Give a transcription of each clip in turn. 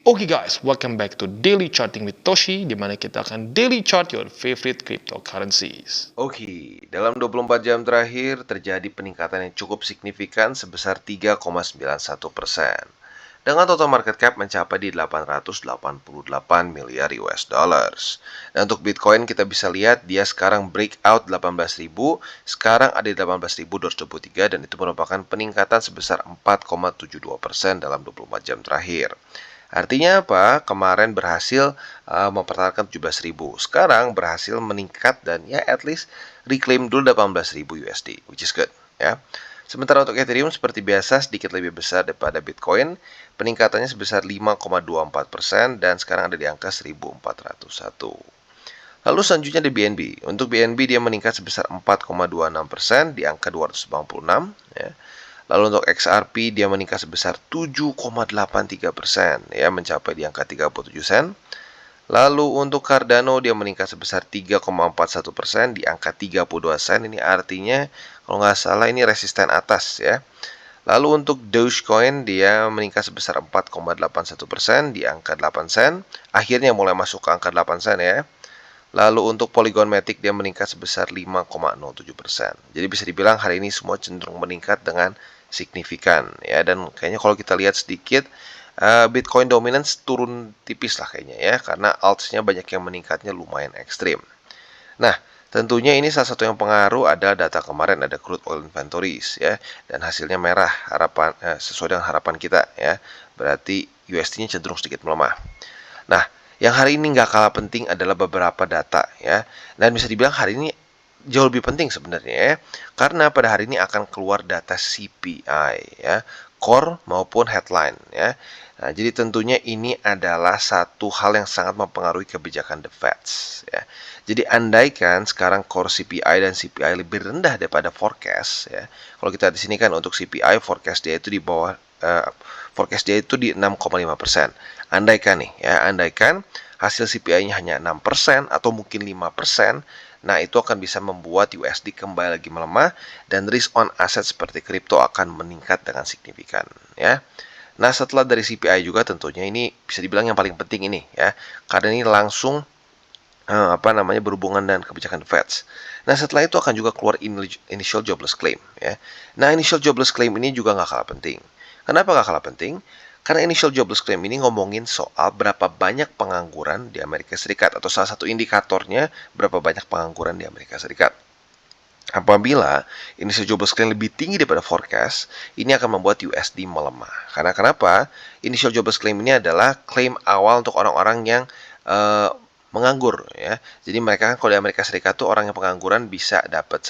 Oke guys, welcome back to Daily Charting with Toshi, di mana kita akan daily chart your favorite cryptocurrencies. Oke, dalam 24 jam terakhir terjadi peningkatan yang cukup signifikan sebesar 3,91%. Dengan total market cap mencapai di 888 miliar US dollars. Dan untuk Bitcoin kita bisa lihat dia sekarang breakout 18.000, sekarang ada di 18.223 dan itu merupakan peningkatan sebesar 4,72% dalam 24 jam terakhir. Artinya apa? Kemarin berhasil mempertahankan 17.000. Sekarang berhasil meningkat dan ya at least reclaim dulu 18.000 USD, which is good ya. Sementara untuk Ethereum seperti biasa sedikit lebih besar daripada Bitcoin, peningkatannya sebesar 5,24% dan sekarang ada di angka 1.401. Lalu selanjutnya di BNB. Untuk BNB dia meningkat sebesar 4,26% di angka 296 ya. Lalu untuk XRP dia meningkat sebesar 7,83% ya, mencapai di angka 37 sen. Lalu untuk Cardano dia meningkat sebesar 3,41% di angka 32 sen. Ini artinya kalau nggak salah ini resisten atas ya. Lalu untuk Dogecoin dia meningkat sebesar 4,81% di angka 8 sen. Akhirnya mulai masuk ke angka 8 sen ya. Lalu untuk Polygon Matic dia meningkat sebesar 5,07%. Jadi bisa dibilang hari ini semua cenderung meningkat dengan signifikan ya, dan kayaknya kalau kita lihat sedikit Bitcoin dominance turun tipis lah kayaknya ya, karena alts-nya banyak yang meningkatnya lumayan ekstrim. Nah, tentunya ini salah satu yang pengaruh ada data kemarin, ada crude oil inventories ya, dan hasilnya merah sesuai dengan harapan kita ya. Berarti USD-nya cenderung sedikit melemah. Nah, yang hari ini nggak kalah penting adalah beberapa data ya. Dan bisa dibilang hari ini jauh lebih penting sebenarnya ya. Karena pada hari ini akan keluar data CPI ya, core maupun headline ya. Nah, jadi tentunya ini adalah satu hal yang sangat mempengaruhi kebijakan The Fed ya. Jadi andaikan sekarang core CPI dan CPI lebih rendah daripada forecast ya. Kalau kita di sini kan untuk CPI forecast dia itu di bawah forecast dia itu di 6,5%. Andaikan nih ya, andaikan hasil CPI-nya hanya 6% atau mungkin 5%, nah itu akan bisa membuat USD kembali lagi melemah dan risk on aset seperti kripto akan meningkat dengan signifikan ya. Nah, setelah dari CPI juga tentunya ini bisa dibilang yang paling penting ini ya, karena ini langsung berhubungan dengan kebijakan The Fed. Nah, setelah itu akan juga keluar initial jobless claim ya. Nah, initial jobless claim ini juga nggak kalah penting. Kenapa nggak kalah penting? Karena initial jobless claim ini ngomongin soal berapa banyak pengangguran di Amerika Serikat, atau salah satu indikatornya berapa banyak pengangguran di Amerika Serikat. Apabila initial jobless claim lebih tinggi daripada forecast, ini akan membuat USD melemah. Karena kenapa? Initial jobless claim ini adalah klaim awal untuk orang-orang yang menganggur ya. Jadi mereka kan kalau di Amerika Serikat tuh orang yang pengangguran bisa dapat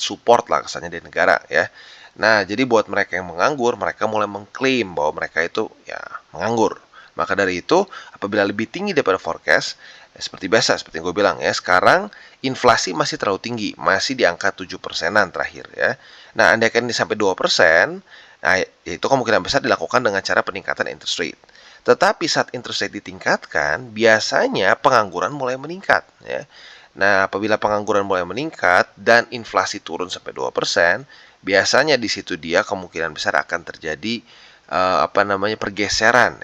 support lah kesannya dari negara ya. Nah, jadi buat mereka yang menganggur, mereka mulai mengklaim bahwa mereka itu ya menganggur. Maka dari itu, apabila lebih tinggi daripada forecast, ya seperti biasa, seperti yang gue bilang ya, sekarang inflasi masih terlalu tinggi, masih di angka 7%-an terakhir ya. Nah, andaikan ini sampai 2%, nah itu kemungkinan besar dilakukan dengan cara peningkatan interest rate. Tetapi saat interest rate ditingkatkan, biasanya pengangguran mulai meningkat ya. Nah, apabila pengangguran mulai meningkat dan inflasi turun sampai 2%, biasanya di situ dia kemungkinan besar akan terjadi pergeseran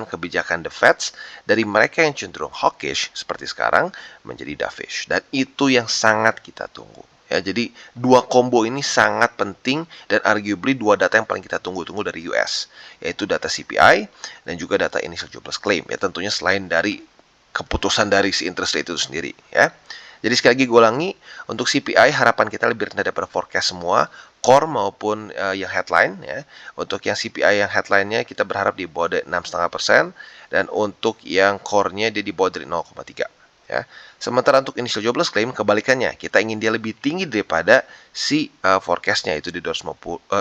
kebijakan The Fed dari mereka yang cenderung hawkish seperti sekarang menjadi dovish, dan itu yang sangat kita tunggu ya. Jadi dua combo ini sangat penting dan arguably dua data yang paling kita tunggu-tunggu dari US, yaitu data CPI dan juga data initial jobless claim ya, tentunya selain dari keputusan dari si interest rate itu sendiri ya. Jadi sekali lagi gue ulangi, untuk CPI harapan kita lebih rendah daripada forecast semua, core maupun yang headline ya. Untuk yang CPI yang headline-nya kita berharap di bawah dari 6,5%, dan untuk yang core-nya dia di bawah dari 0,3 ya. Sementara untuk initial jobless claim kebalikannya, kita ingin dia lebih tinggi daripada si forecast-nya itu di 215.000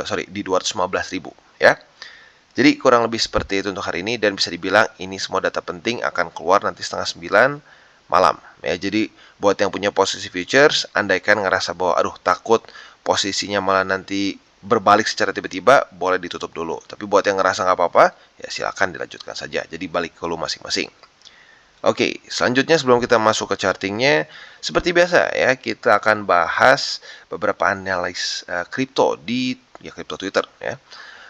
ya. Jadi kurang lebih seperti itu untuk hari ini, dan bisa dibilang ini semua data penting akan keluar nanti 8:30 malam ya. Jadi buat yang punya posisi futures, andaikan ngerasa bahwa aduh takut posisinya malah nanti berbalik secara tiba-tiba, boleh ditutup dulu. Tapi buat yang ngerasa nggak apa-apa, ya silakan dilanjutkan saja. Jadi balik ke lu masing-masing. Oke, selanjutnya sebelum kita masuk ke chartingnya, seperti biasa ya, kita akan bahas beberapa analis kripto di kripto Twitter ya.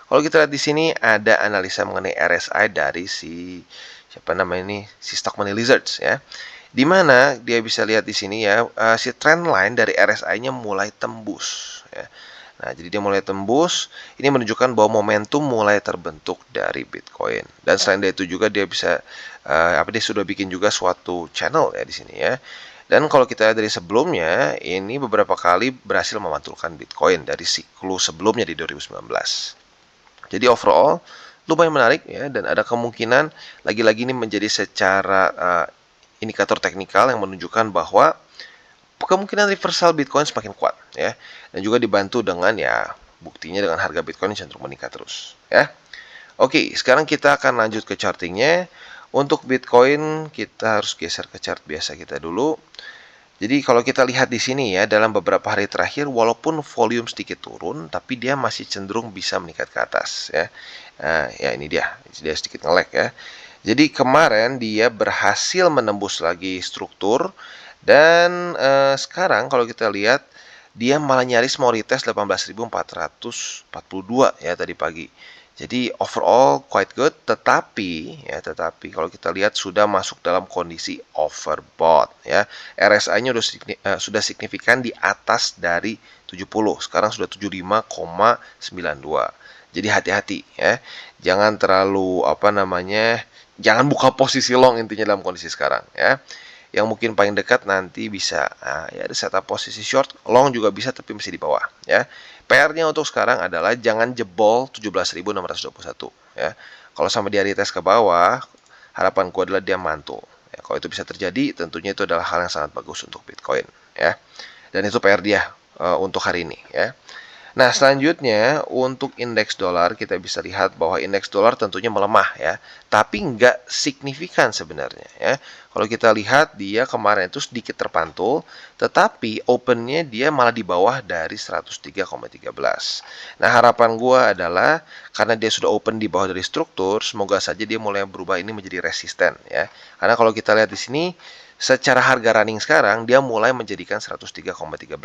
Kalau kita lihat di sini ada analisa mengenai RSI dari si siapa namanya ini, si Stock Money Lizards ya. Di mana dia bisa lihat di sini ya, si trend line dari RSI-nya mulai tembus ya. Nah, jadi dia mulai tembus, ini menunjukkan bahwa momentum mulai terbentuk dari Bitcoin. Dan selain dari itu juga dia bisa dia sudah bikin juga suatu channel ya di sini ya. Dan kalau kita lihat dari sebelumnya, ini beberapa kali berhasil memantulkan Bitcoin dari siklus sebelumnya di 2019. Jadi overall lumayan menarik ya, dan ada kemungkinan lagi-lagi ini menjadi secara indikator teknikal yang menunjukkan bahwa kemungkinan reversal Bitcoin semakin kuat ya, dan juga dibantu dengan ya buktinya dengan harga Bitcoin yang cenderung meningkat terus ya. Oke, sekarang kita akan lanjut ke chartingnya. Untuk Bitcoin kita harus geser ke chart biasa kita dulu. Jadi kalau kita lihat di sini ya, dalam beberapa hari terakhir walaupun volume sedikit turun, tapi dia masih cenderung bisa meningkat ke atas ya. Nah, ya ini dia sedikit nge-lag ya. Jadi kemarin dia berhasil menembus lagi struktur, dan sekarang kalau kita lihat dia malah nyaris mau retest 18.442 ya tadi pagi. Jadi overall quite good, tetapi kalau kita lihat sudah masuk dalam kondisi overbought ya. RSI-nya sudah signifikan di atas dari 70. Sekarang sudah 75,92. Jadi hati-hati ya. Jangan terlalu jangan buka posisi long intinya dalam kondisi sekarang ya. Yang mungkin paling dekat nanti bisa ya ada setup posisi short, long juga bisa tapi masih di bawah ya. PR-nya untuk sekarang adalah jangan jebol 17.621 ya. Kalau sama dia retest ke bawah, harapanku adalah dia mantul. Ya, kalau itu bisa terjadi, tentunya itu adalah hal yang sangat bagus untuk Bitcoin ya. Dan itu PR dia untuk hari ini ya. Nah, selanjutnya untuk indeks dolar kita bisa lihat bahwa indeks dolar tentunya melemah ya, tapi nggak signifikan sebenarnya ya. Kalau kita lihat dia kemarin itu sedikit terpantul, tetapi opennya dia malah di bawah dari 103,13. Nah, harapan gua adalah karena dia sudah open di bawah dari struktur, semoga saja dia mulai berubah ini menjadi resisten ya. Karena kalau kita lihat di sini secara harga running sekarang dia mulai menjadikan 103,13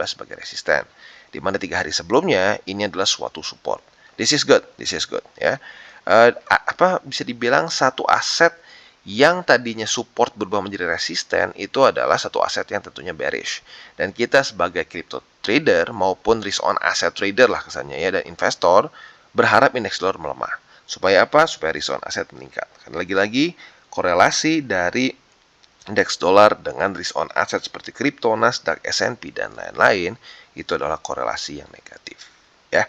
sebagai resisten. Di mana 3 hari sebelumnya ini adalah suatu support. This is good ya. Bisa dibilang satu aset yang tadinya support berubah menjadi resisten itu adalah satu aset yang tentunya bearish. Dan kita sebagai crypto trader maupun risk on asset trader lah kesannya ya, dan investor berharap indeks dolar melemah. Supaya apa? Supaya risk on asset meningkat. Karena lagi-lagi korelasi dari indeks dolar dengan risk on asset seperti kripto, Nasdaq, S&P dan lain-lain itu adalah korelasi yang negatif ya.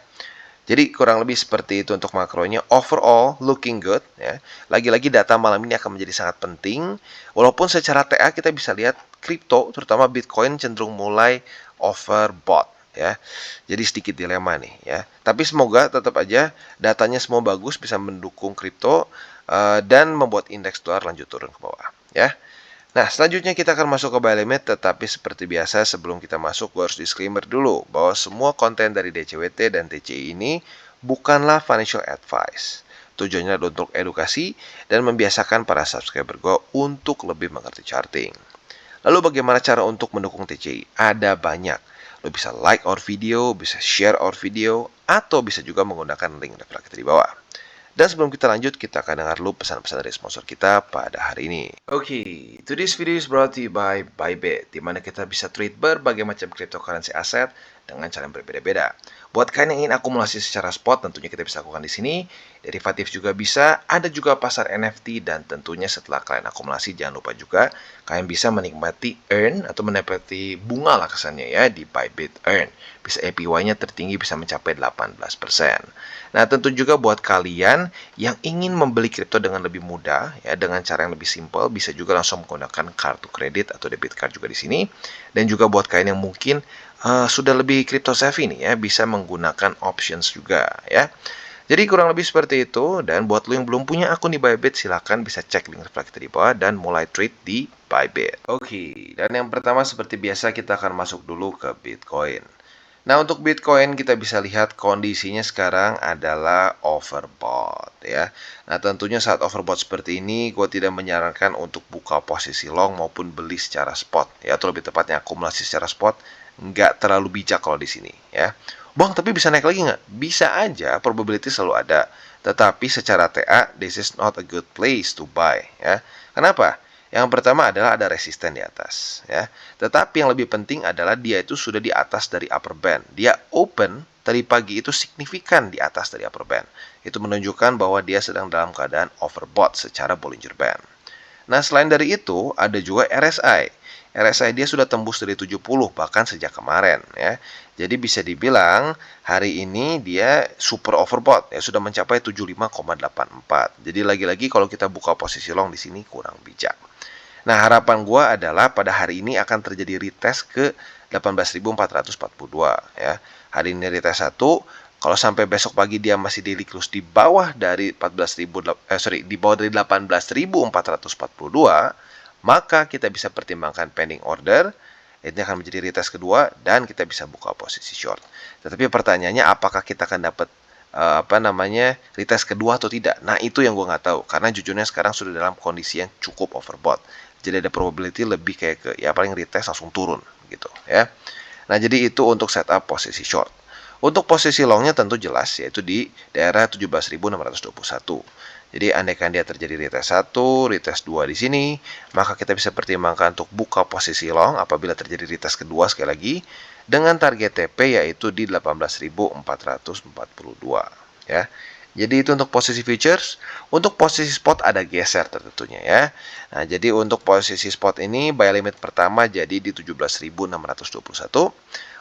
Jadi kurang lebih seperti itu untuk makronya. Overall looking good ya. Lagi-lagi data malam ini akan menjadi sangat penting. Walaupun secara TA kita bisa lihat kripto terutama Bitcoin cenderung mulai overbought ya. Jadi sedikit dilema nih ya. Tapi semoga tetap aja datanya semua bagus bisa mendukung kripto dan membuat indeks dolar lanjut turun ke bawah ya. Nah, selanjutnya kita akan masuk ke buy limit, tetapi seperti biasa sebelum kita masuk, gue harus disclaimer dulu bahwa semua konten dari DCWT dan TCI ini bukanlah financial advice. Tujuannya adalah untuk edukasi dan membiasakan para subscriber gue untuk lebih mengerti charting. Lalu bagaimana cara untuk mendukung TCI? Ada banyak. Lo bisa like our video, bisa share our video, atau bisa juga menggunakan link reflektor di bawah. Dan sebelum kita lanjut, kita akan dengar dulu pesan-pesan dari sponsor kita pada hari ini. Oke, today's video is brought to you by Bybit, di mana kita bisa trade berbagai macam cryptocurrency aset dengan cara yang berbeda-beda. Buat kalian yang ingin akumulasi secara spot, tentunya kita bisa lakukan di sini. Derivatif juga bisa, ada juga pasar NFT, dan tentunya setelah kalian akumulasi, jangan lupa juga kalian bisa menikmati earn atau menikmati bunga lah kesannya ya di Bybit Earn. Bisa APY-nya tertinggi bisa mencapai 18%. Nah, tentu juga buat kalian yang ingin membeli kripto dengan lebih mudah ya, dengan cara yang lebih simpel, bisa juga langsung menggunakan kartu kredit atau debit card juga di sini. Dan juga buat kalian yang mungkin sudah lebih crypto savvy nih ya, bisa menggunakan options juga ya. Jadi kurang lebih seperti itu. Dan buat lo yang belum punya akun di Bybit, silahkan bisa cek link reflektor di bawah dan mulai trade di Bybit. Oke, dan yang pertama seperti biasa kita akan masuk dulu ke Bitcoin. Nah, untuk Bitcoin kita bisa lihat kondisinya sekarang adalah overbought ya. Nah, tentunya saat overbought seperti ini, gue tidak menyarankan untuk buka posisi long maupun beli secara spot ya, atau lebih tepatnya akumulasi secara spot. Nggak terlalu bijak kalau di sini ya. Bang, tapi bisa naik lagi nggak? Bisa aja, probability selalu ada. Tetapi secara TA, this is not a good place to buy. Ya. Kenapa? Yang pertama adalah ada resisten di atas. Ya. Tetapi yang lebih penting adalah dia itu sudah di atas dari upper band. Dia open tadi pagi itu signifikan di atas dari upper band. Itu menunjukkan bahwa dia sedang dalam keadaan overbought secara Bollinger Band. Nah, selain dari itu, ada juga RSI. RSI dia sudah tembus dari 70 bahkan sejak kemarin ya. Jadi bisa dibilang hari ini dia super overbought ya, sudah mencapai 75,84. Jadi lagi-lagi kalau kita buka posisi long di sini kurang bijak. Nah, harapan gua adalah pada hari ini akan terjadi retest ke 18.442 ya. Hari ini retest 1, kalau sampai besok pagi dia masih daily close di bawah dari 14.000 di bawah dari 18.442, maka kita bisa pertimbangkan pending order. Ini akan menjadi retest kedua dan kita bisa buka posisi short. Tetapi pertanyaannya apakah kita akan dapat retest kedua atau tidak? Nah, itu yang gue nggak tahu karena jujurnya sekarang sudah dalam kondisi yang cukup overbought. Jadi ada probability lebih kayak ke ya paling retest langsung turun gitu ya. Nah, jadi itu untuk setup posisi short. Untuk posisi longnya tentu jelas yaitu di daerah 17.621. Jadi andaikan dia terjadi retest 1, retest 2 di sini, maka kita bisa pertimbangkan untuk buka posisi long apabila terjadi retest kedua sekali lagi dengan target TP yaitu di 18.442 ya. Jadi itu untuk posisi futures. Untuk posisi spot ada geser tentunya ya. Nah, jadi untuk posisi spot ini buy limit pertama jadi di 17.621.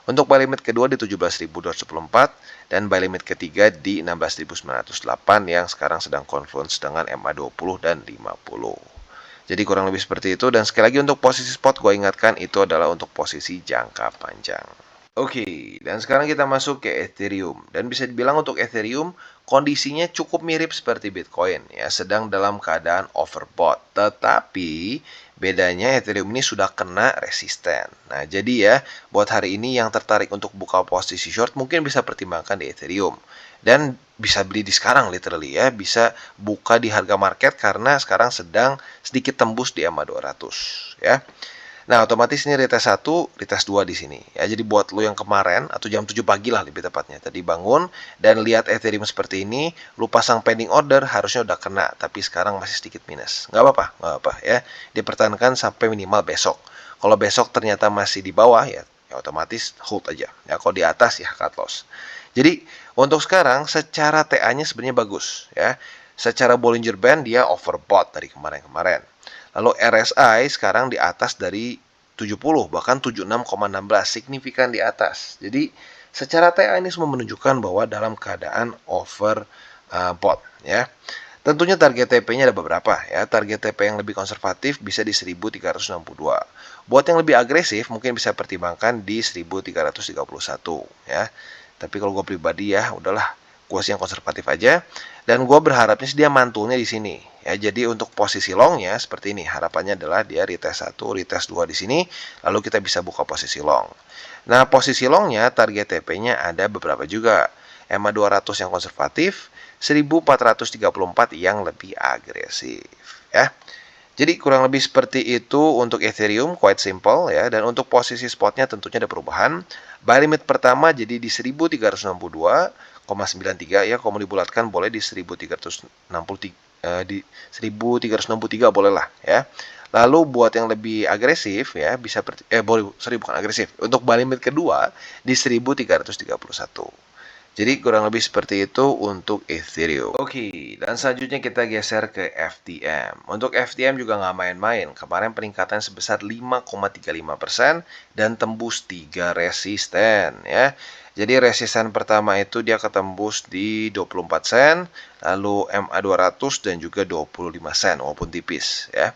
Untuk buy limit kedua di 17.214 dan buy limit ketiga di 16.908 yang sekarang sedang confluence dengan MA20 dan 50. Jadi kurang lebih seperti itu dan sekali lagi untuk posisi spot gue ingatkan itu adalah untuk posisi jangka panjang. Oke, dan sekarang kita masuk ke Ethereum. Dan bisa dibilang untuk Ethereum, kondisinya cukup mirip seperti Bitcoin, ya, sedang dalam keadaan overbought. Tetapi, bedanya Ethereum ini sudah kena resisten. Nah, jadi ya, buat hari ini yang tertarik untuk buka posisi short, mungkin bisa pertimbangkan di Ethereum. Dan bisa beli di sekarang, literally ya, bisa buka di harga market karena sekarang sedang sedikit tembus di EMA200, ya. Nah, otomatis ini retest 1, retest 2 di sini. Ya, jadi buat lo yang kemarin atau jam 7 pagi lah lebih tepatnya. Tadi bangun dan lihat Ethereum seperti ini, lu pasang pending order harusnya udah kena, tapi sekarang masih sedikit minus. Nggak apa-apa ya. Dipertahankan sampai minimal besok. Kalau besok ternyata masih di bawah ya otomatis hold aja. Ya, kalau di atas ya cut loss. Jadi, untuk sekarang secara TA-nya sebenarnya bagus ya. Secara Bollinger Band dia overbought dari kemarin-kemarin. Lalu RSI sekarang di atas dari 70, bahkan 76,16, signifikan di atas. Jadi secara TA ini semua menunjukkan bahwa dalam keadaan overbought ya. Tentunya target TP-nya ada beberapa ya. Target TP yang lebih konservatif bisa di 1362. Buat yang lebih agresif mungkin bisa pertimbangkan di 1331 ya. Tapi kalau gue pribadi ya udahlah, gue sih yang konservatif aja. Dan gue berharapnya sih dia mantulnya di sini. Ya, jadi untuk posisi longnya seperti ini. Harapannya adalah dia retest 1, retest 2 di sini. Lalu kita bisa buka posisi long. Nah, posisi longnya target TP-nya ada beberapa juga. EMA 200 yang konservatif, 1434 yang lebih agresif. Ya. Jadi kurang lebih seperti itu untuk Ethereum, quite simple ya. Dan untuk posisi spotnya tentunya ada perubahan. Buy limit pertama jadi di 1362,93 ya. Kalau mau dibulatkan boleh di 1363 di 1363 boleh lah ya. Lalu buat yang lebih agresif ya bisa bukan agresif. Untuk buy limit kedua di 1331. Jadi kurang lebih seperti itu untuk Ethereum. Oke, dan selanjutnya kita geser ke FTM. Untuk FTM juga nggak main-main. Kemarin peningkatan sebesar 5,35% dan tembus 3 resisten ya. Jadi resisten pertama itu dia ketembus di 24 sen, lalu MA200 dan juga 25 sen walaupun tipis ya.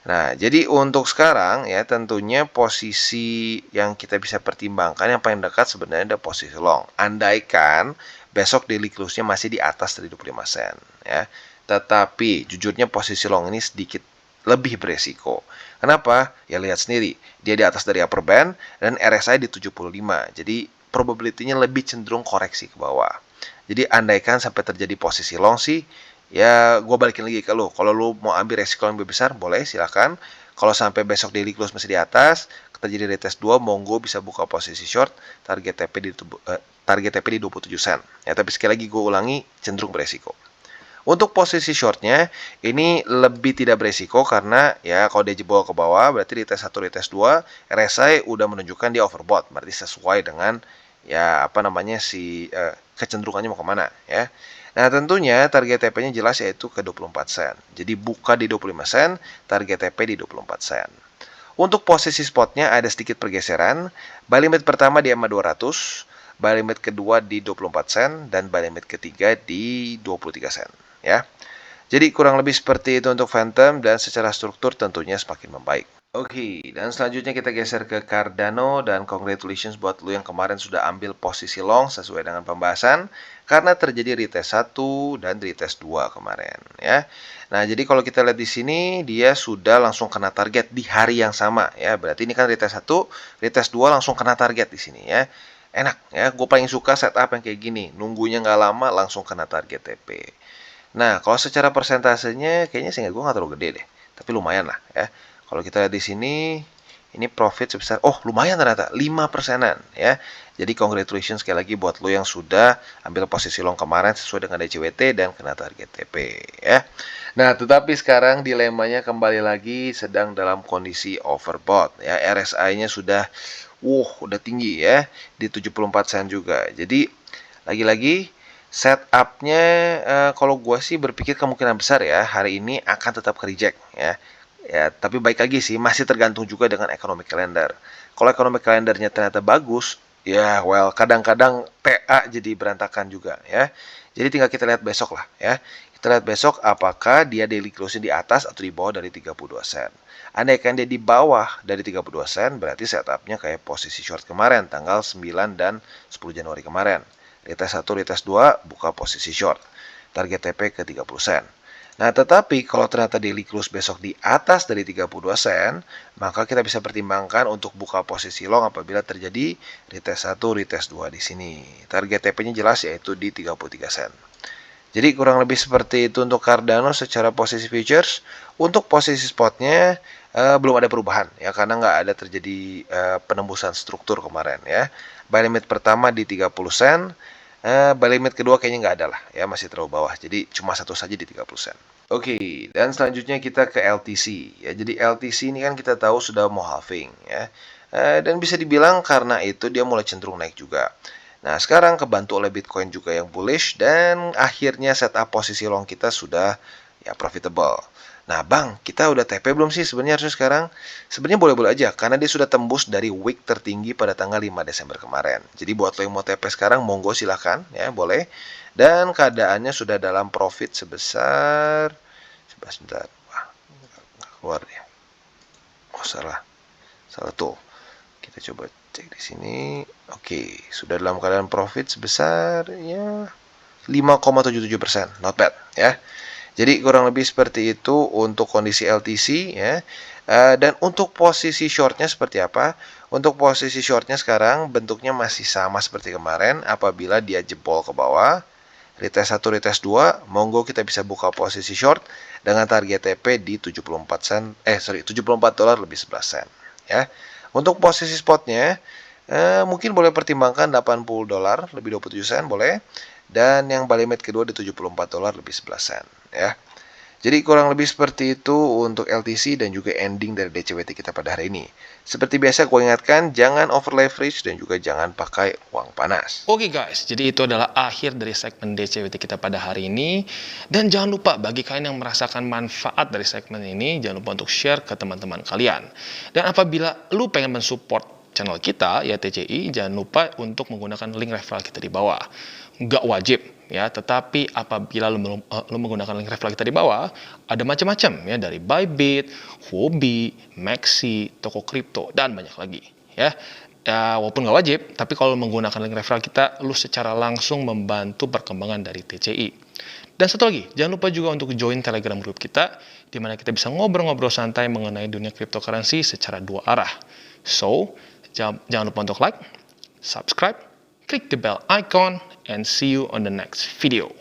Nah, jadi untuk sekarang ya tentunya posisi yang kita bisa pertimbangkan yang paling dekat sebenarnya ada posisi long. Andaikan besok daily close-nya masih di atas dari 25 sen ya. Tetapi jujurnya posisi long ini sedikit lebih beresiko. Kenapa? Ya lihat sendiri, dia di atas dari upper band dan RSI di 75. Jadi probability-nya lebih cenderung koreksi ke bawah. Jadi andaikan sampai terjadi posisi long sih, ya gue balikin lagi ke lo. Kalau lo mau ambil resiko yang lebih besar, boleh silakan. Kalau sampai besok daily close masih di atas, kita jadi retest 2, monggo bisa buka posisi short. Target target TP di 27 sen. Ya, tapi sekali lagi gue ulangi, cenderung beresiko. Untuk posisi shortnya, ini lebih tidak beresiko karena ya kalau dia jebol ke bawah, berarti di tes 1, di tes 2, RSI udah menunjukkan dia overbought, berarti sesuai dengan ya apa namanya kecenderungannya mau kemana ya. Nah tentunya target TP-nya jelas yaitu ke 24 sen. Jadi buka di 25 sen, target TP di 24 sen. Untuk posisi spotnya ada sedikit pergeseran, buy limit pertama di EMA 200, buy limit kedua di 24 sen, dan buy limit ketiga di 23 sen. Ya, jadi kurang lebih seperti itu untuk Phantom dan secara struktur tentunya semakin membaik. Oke, dan selanjutnya kita geser ke Cardano dan congratulations buat lu yang kemarin sudah ambil posisi long sesuai dengan pembahasan karena terjadi retest 1 dan retest 2 kemarin ya. Nah, jadi kalau kita lihat di sini dia sudah langsung kena target di hari yang sama ya. Berarti ini kan retest 1, retest 2 langsung kena target di sini ya. Enak ya, gue paling suka setup yang kayak gini, nunggunya nggak lama langsung kena target TP. Nah, kalau secara persentasenya kayaknya seingat gue nggak terlalu gede deh, tapi lumayan lah ya. Kalau kita lihat di sini, ini profit sebesar, lumayan ternyata, 5%-an ya. Jadi congratulations sekali lagi buat lo yang sudah ambil posisi long kemarin sesuai dengan DCWT dan kena target TP ya. Nah, tetapi sekarang dilemanya kembali lagi sedang dalam kondisi overbought ya. RSI-nya sudah udah tinggi ya, di 74 sen juga. Jadi lagi-lagi setupnya kalau gue sih berpikir kemungkinan besar ya hari ini akan tetap ke reject ya. Ya, tapi baik lagi sih masih tergantung juga dengan economic calendar. Kalau economic calendarnya ternyata bagus, ya kadang-kadang TA jadi berantakan juga ya. Jadi tinggal kita lihat besok lah ya. Kita lihat besok apakah dia daily closing di atas atau di bawah dari 32 sen. Andaikan dia di bawah dari 32 sen, berarti setupnya kayak posisi short kemarin tanggal 9 dan 10 Januari kemarin. Retest 1, retest 2, buka posisi short. Target TP ke 30 sen. Nah, tetapi kalau ternyata daily close besok di atas dari 32 sen, maka kita bisa pertimbangkan untuk buka posisi long apabila terjadi retest 1, retest 2 di sini. Target TP-nya jelas yaitu di 33 sen. Jadi kurang lebih seperti itu untuk Cardano secara posisi futures. Untuk posisi spotnya belum ada perubahan ya karena nggak ada terjadi penembusan struktur kemarin ya. Buy limit pertama di 30 sen. Buy limit kedua kayaknya nggak ada lah ya, masih terlalu bawah. Jadi cuma satu saja di 30 sen. Oke, dan selanjutnya kita ke LTC ya. Jadi LTC ini kan kita tahu sudah mau halving ya. Dan bisa dibilang karena itu dia mulai cenderung naik juga. Nah, sekarang kebantu oleh Bitcoin juga yang bullish dan akhirnya setup posisi long kita sudah ya profitable. Nah, Bang, kita udah TP belum sih sebenarnya harusnya sekarang? Sebenarnya boleh-boleh aja karena dia sudah tembus dari wick tertinggi pada tanggal 5 Desember kemarin. Jadi buat lo yang mau TP sekarang monggo silahkan ya, boleh. Dan keadaannya sudah dalam profit sebesar sebentar. Wah, nggak keluar dia. Oh, salah tuh. Kita coba cek di sini. Oke, sudah dalam keadaan profit sebesar ya 5,77%. Not bad ya. Jadi kurang lebih seperti itu untuk kondisi LTC ya. Dan untuk posisi shortnya seperti apa? Untuk posisi shortnya sekarang bentuknya masih sama seperti kemarin. Apabila dia jebol ke bawah, retest 1, retest 2, monggo kita bisa buka posisi short dengan target TP di 74 dolar lebih 11 sen ya. Untuk posisi spotnya mungkin boleh pertimbangkan 80 dolar lebih 27 sen boleh. Dan yang buy limit kedua di 74 dolar lebih 11 sen ya. Jadi kurang lebih seperti itu untuk LTC dan juga ending dari DCWT kita pada hari ini. Seperti biasa gue ingatkan jangan over leverage dan juga jangan pakai uang panas. Oke guys, jadi itu adalah akhir dari segmen DCWT kita pada hari ini. Dan jangan lupa bagi kalian yang merasakan manfaat dari segmen ini, jangan lupa untuk share ke teman-teman kalian. Dan apabila lu pengen mensupport channel kita, ya TCI, jangan lupa untuk menggunakan link referral kita di bawah. Nggak wajib ya, tetapi apabila lu menggunakan link referral kita di bawah, ada macam-macam ya, dari Bybit, Huobi, Maxi, toko kripto, dan banyak lagi ya. Ya, walaupun nggak wajib, tapi kalau menggunakan link referral kita, lu secara langsung membantu perkembangan dari TCI. Dan satu lagi, jangan lupa juga untuk join Telegram group kita, di mana kita bisa ngobrol-ngobrol santai mengenai dunia cryptocurrency secara dua arah. So, jangan lupa untuk like, subscribe, click the bell icon, and see you on the next video.